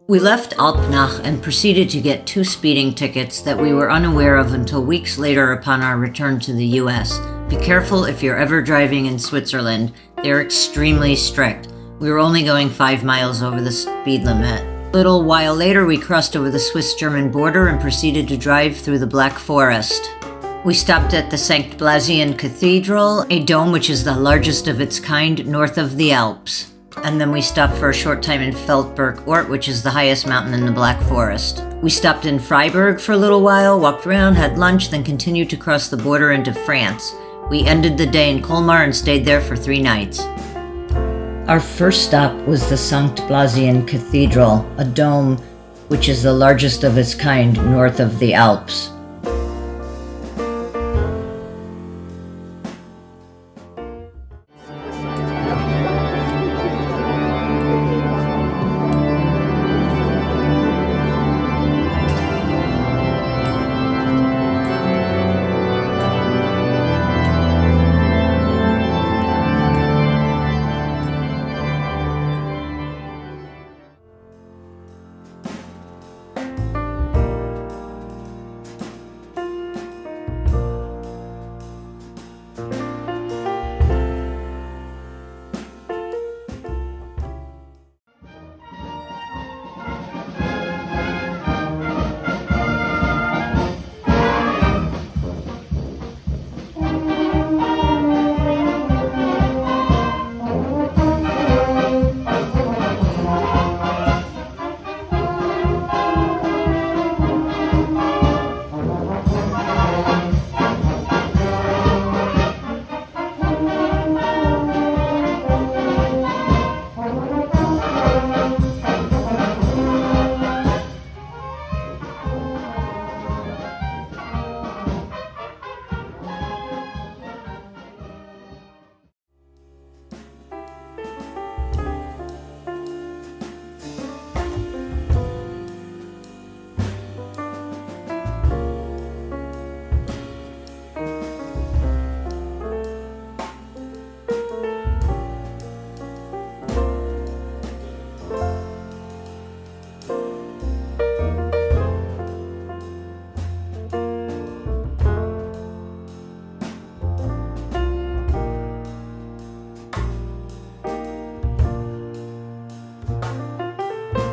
We left Alpnach and proceeded to get 2 speeding tickets that we were unaware of until weeks later upon our return to the US. Be careful if you're ever driving in Switzerland. They're extremely strict. We were only going 5 miles over the speed limit. A little while later, we crossed over the Swiss-German border and proceeded to drive through the Black Forest. We stopped at the St. Blasian Cathedral, a dome which is the largest of its kind north of the Alps. And then we stopped for a short time in Feldberg Ort, which is the highest mountain in the Black Forest. We stopped in Freiburg for a little while, walked around, had lunch, then continued to cross the border into France. We ended the day in Colmar and stayed there for 3 nights. Our first stop was the St. Blasian Cathedral, a dome which is the largest of its kind north of the Alps.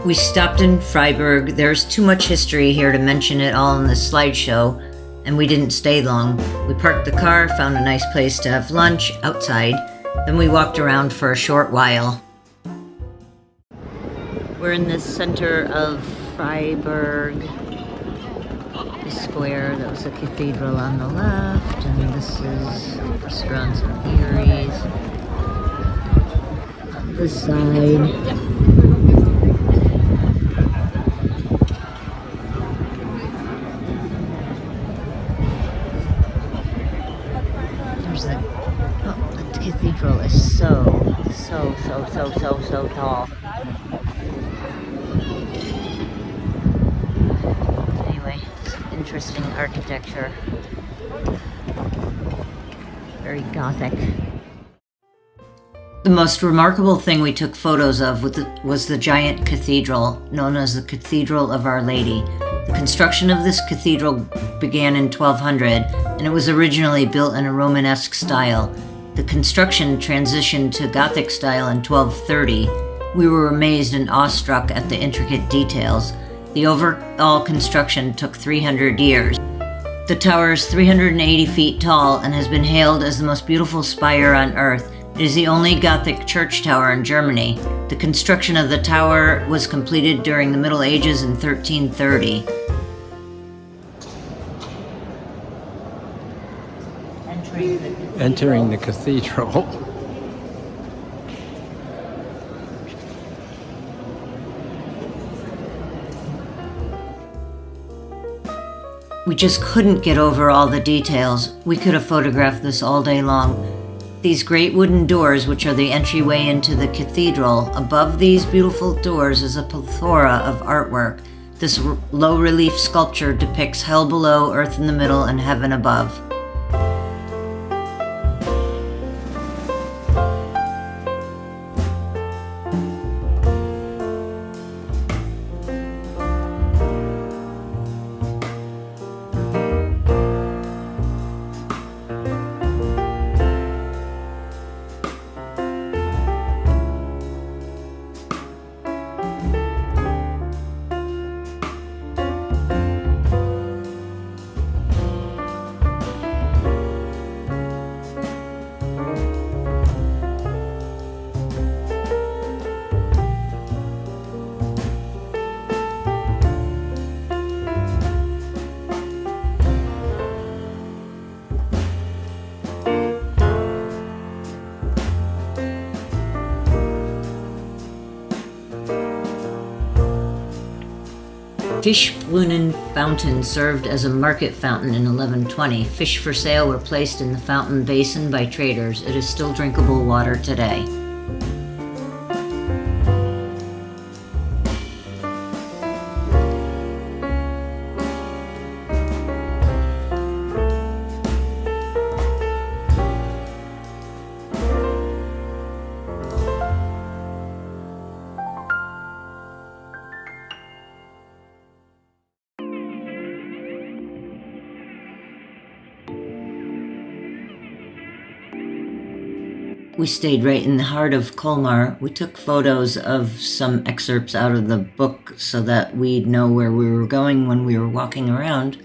We stopped in Freiburg. There's too much history here to mention it all in this slideshow, and we didn't stay long. We parked the car, found a nice place to have lunch outside, then we walked around for a short while. We're in the center of Freiburg, the square. That was a cathedral on the left, and this is restaurants and eateries on this side. The cathedral is so tall. Anyway, it's interesting architecture. Very Gothic. The most remarkable thing we took photos of was the giant cathedral, known as the Cathedral of Our Lady. The construction of this cathedral began in 1200, and it was originally built in a Romanesque style. The construction transitioned to Gothic style in 1230. We were amazed and awestruck at the intricate details. The overall construction took 300 years. The tower is 380 feet tall and has been hailed as the most beautiful spire on earth. It is the only Gothic church tower in Germany. The construction of the tower was completed during the Middle Ages in 1330. Entering the cathedral. We just couldn't get over all the details. We could have photographed this all day long. These great wooden doors, which are the entryway into the cathedral, above these beautiful doors is a plethora of artwork. This low-relief sculpture depicts hell below, earth in the middle, and heaven above. Fischbrunnen fountain served as a market fountain in 1120. Fish for sale were placed in the fountain basin by traders. It is still drinkable water today. We stayed right in the heart of Colmar. We took photos of some excerpts out of the book so that we'd know where we were going when we were walking around.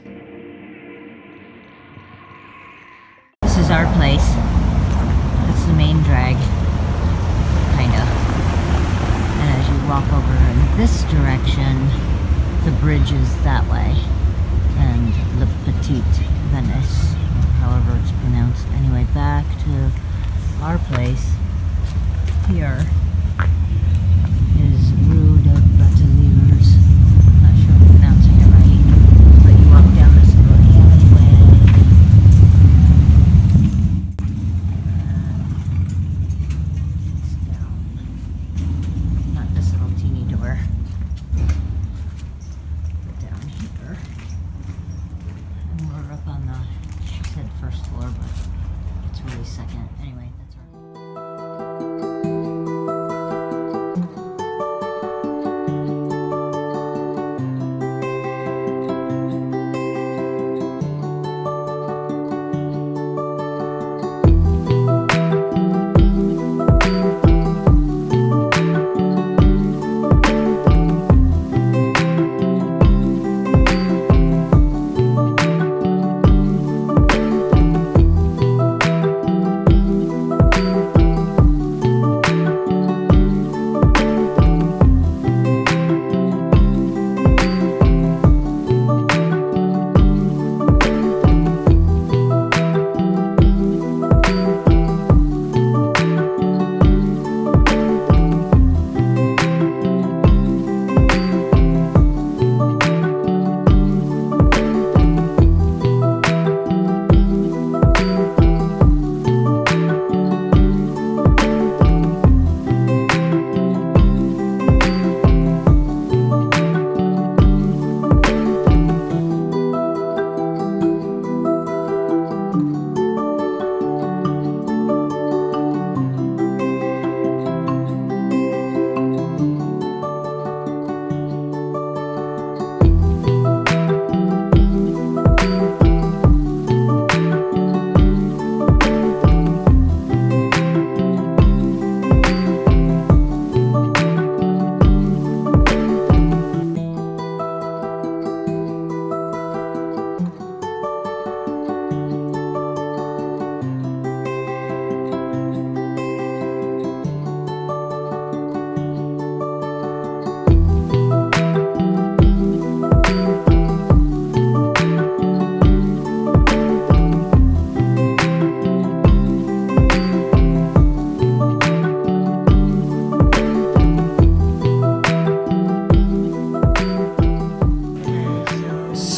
This is our place. That's the main drag, kinda. And as you walk over in this direction, the bridge is that way. And Le Petit Venice, however it's pronounced. Anyway, back to our place here is Rue de Bateleurs. Not sure I'm pronouncing it right, but you walk down this little alleyway. It's down, not this little teeny door, but down here. And we're up on the, she said first floor, but it's really second. Anyway, that's our...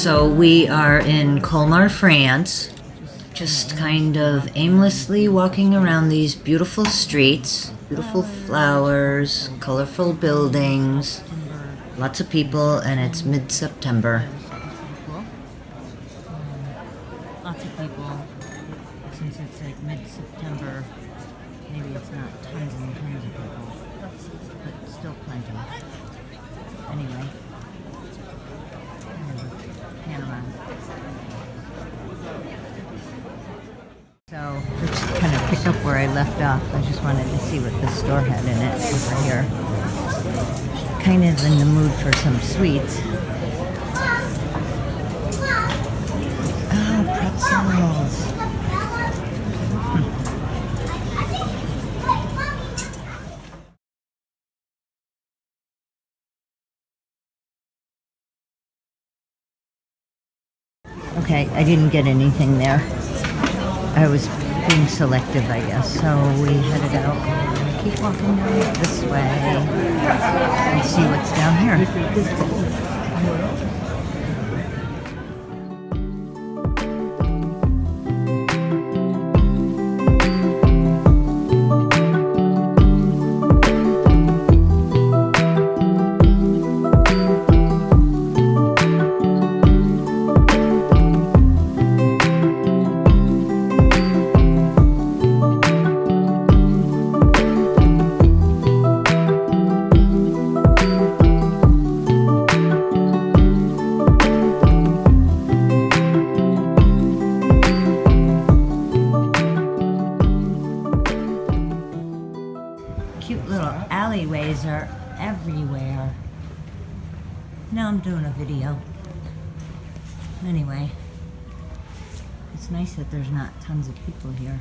So we are in Colmar, France, just kind of aimlessly walking around these beautiful streets, beautiful flowers, colorful buildings, lots of people, and it's mid-September. Lots of people, since it's like mid-September, maybe it's not tons and tons of people, but still plenty. Anyway. So just kind of pick up where I left off. I just wanted to see what this store had in it over here. Kind of in the mood for some sweets. Oh, pretzels. Okay, I didn't get anything there. I was being selective, I guess. So we headed out. Keep walking down this way and see what's down here. cute little alleyways are everywhere. Now I'm doing a video. Anyway, it's nice that there's not tons of people here.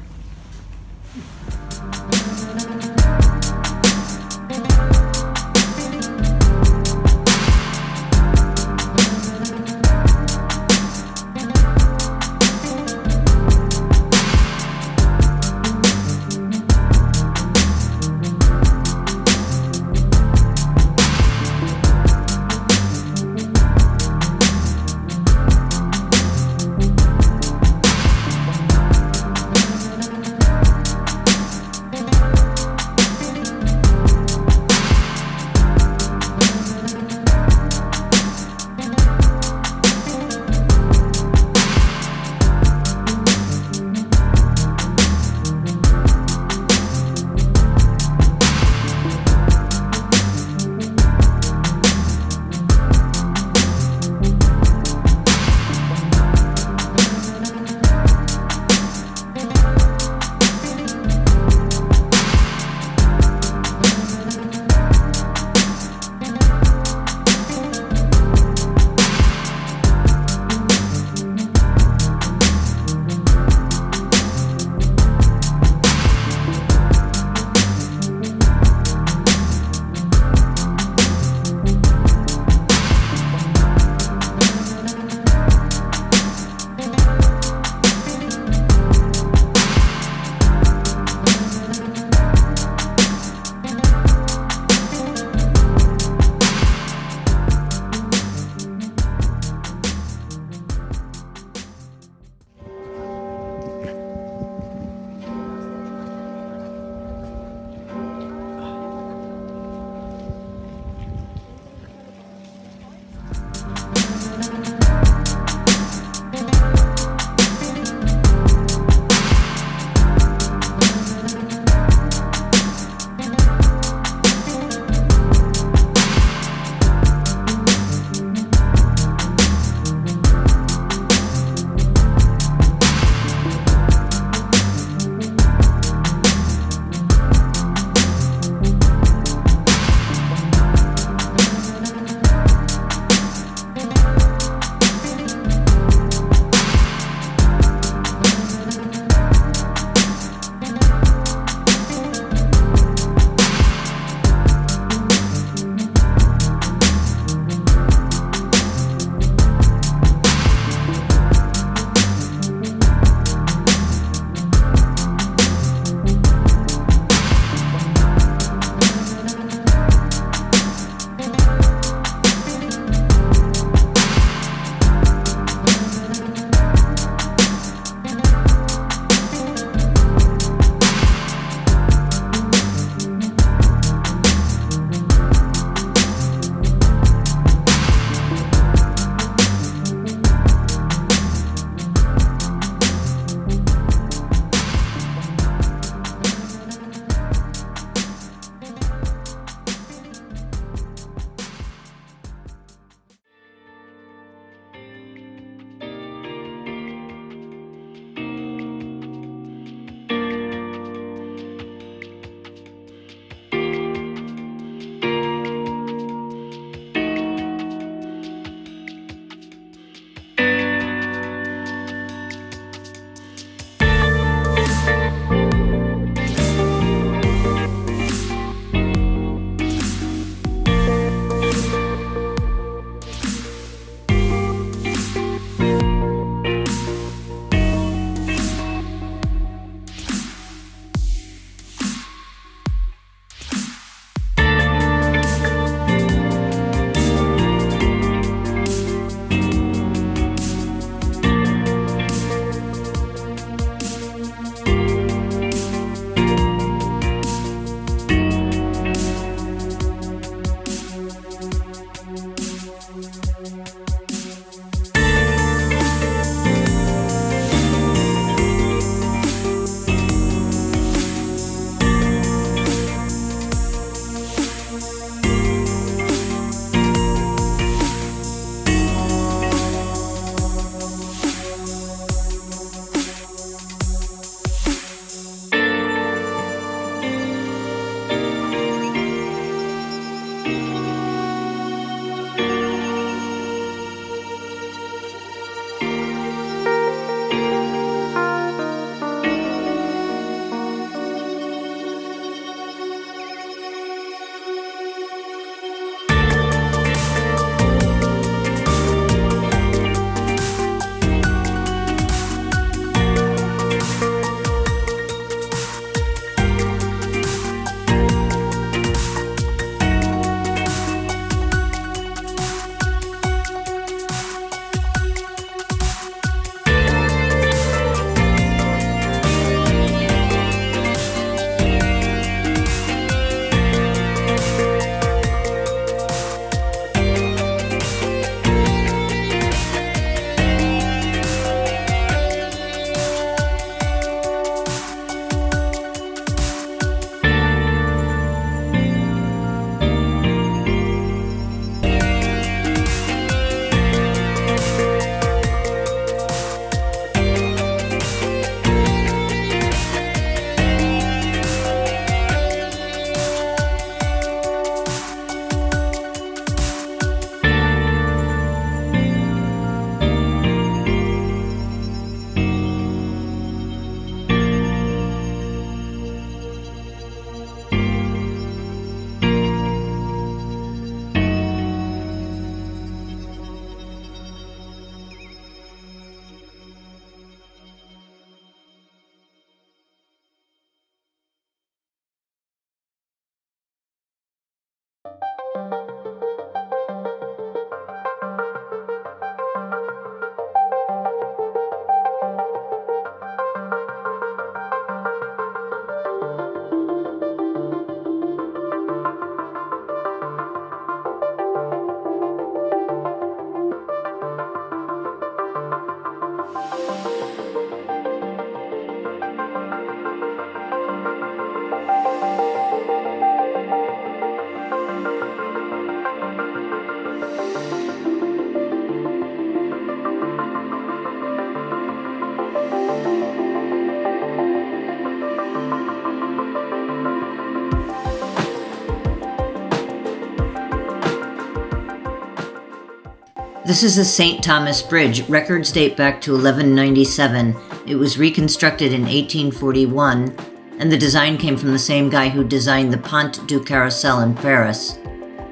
This is the St. Thomas Bridge. Records date back to 1197. It was reconstructed in 1841, and the design came from the same guy who designed the Pont du Carrousel in Paris.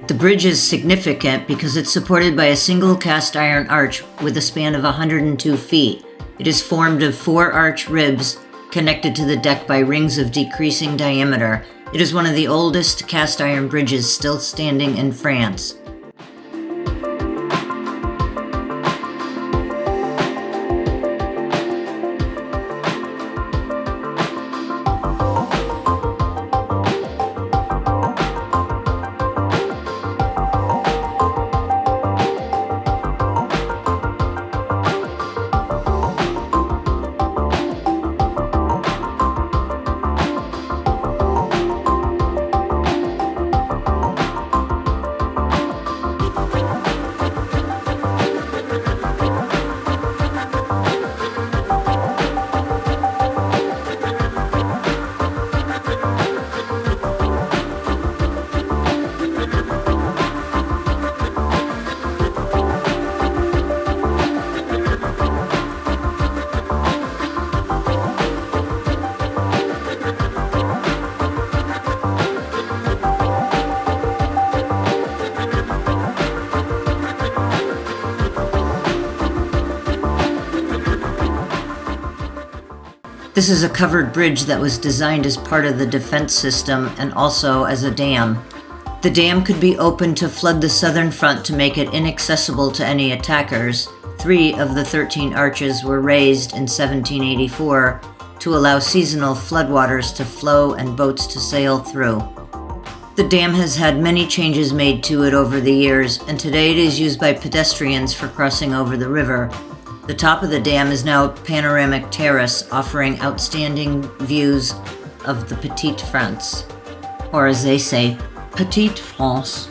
The bridge is significant because it's supported by a single cast iron arch with a span of 102 feet. It is formed of 4 arch ribs connected to the deck by rings of decreasing diameter. It is one of the oldest cast iron bridges still standing in France. This is a covered bridge that was designed as part of the defense system and also as a dam. The dam could be opened to flood the southern front to make it inaccessible to any attackers. 3 of the 13 arches were raised in 1784 to allow seasonal floodwaters to flow and boats to sail through. The dam has had many changes made to it over the years, and today it is used by pedestrians for crossing over the river. The top of the dam is now a panoramic terrace offering outstanding views of the Petite France, or as they say, Petite France.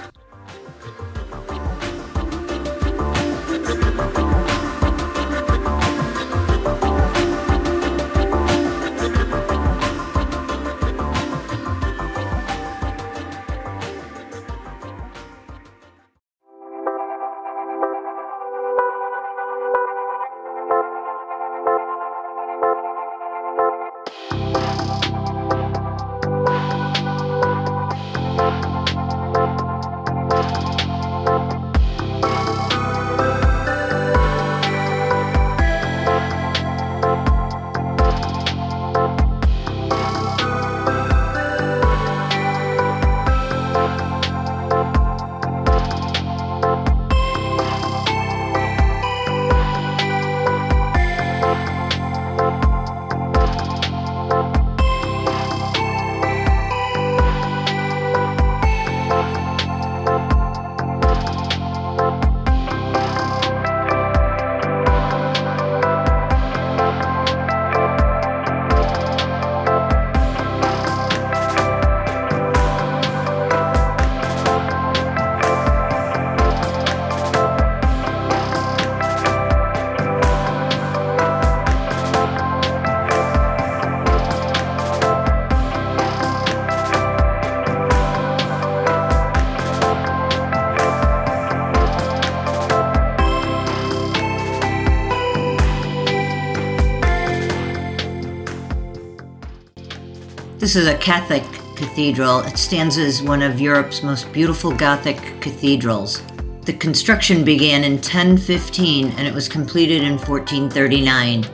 This is a Catholic cathedral. It stands as one of Europe's most beautiful Gothic cathedrals. The construction began in 1015 and it was completed in 1439.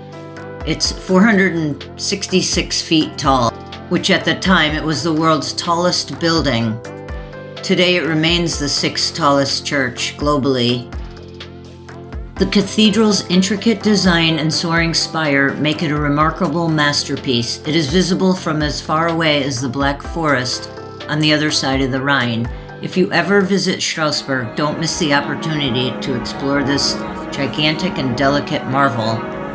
It's 466 feet tall, which at the time it was the world's tallest building. Today it remains the 6th tallest church globally. The cathedral's intricate design and soaring spire make it a remarkable masterpiece. It is visible from as far away as the Black Forest on the other side of the Rhine. If you ever visit Strasbourg, don't miss the opportunity to explore this gigantic and delicate marvel.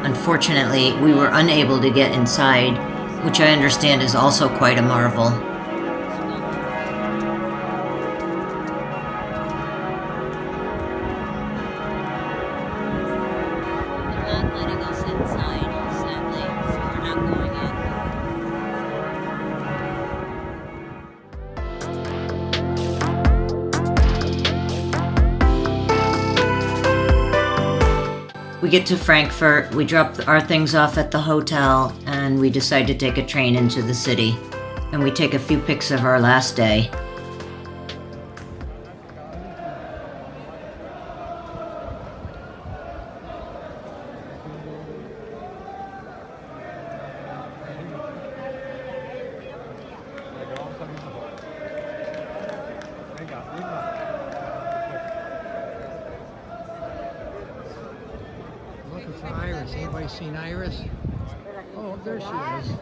Unfortunately, we were unable to get inside, which I understand is also quite a marvel. We get to Frankfurt, we drop our things off at the hotel, and we decide to take a train into the city. And we take a few pics of our last day. Looking for Iris. Anybody seen Iris? Oh, there she is.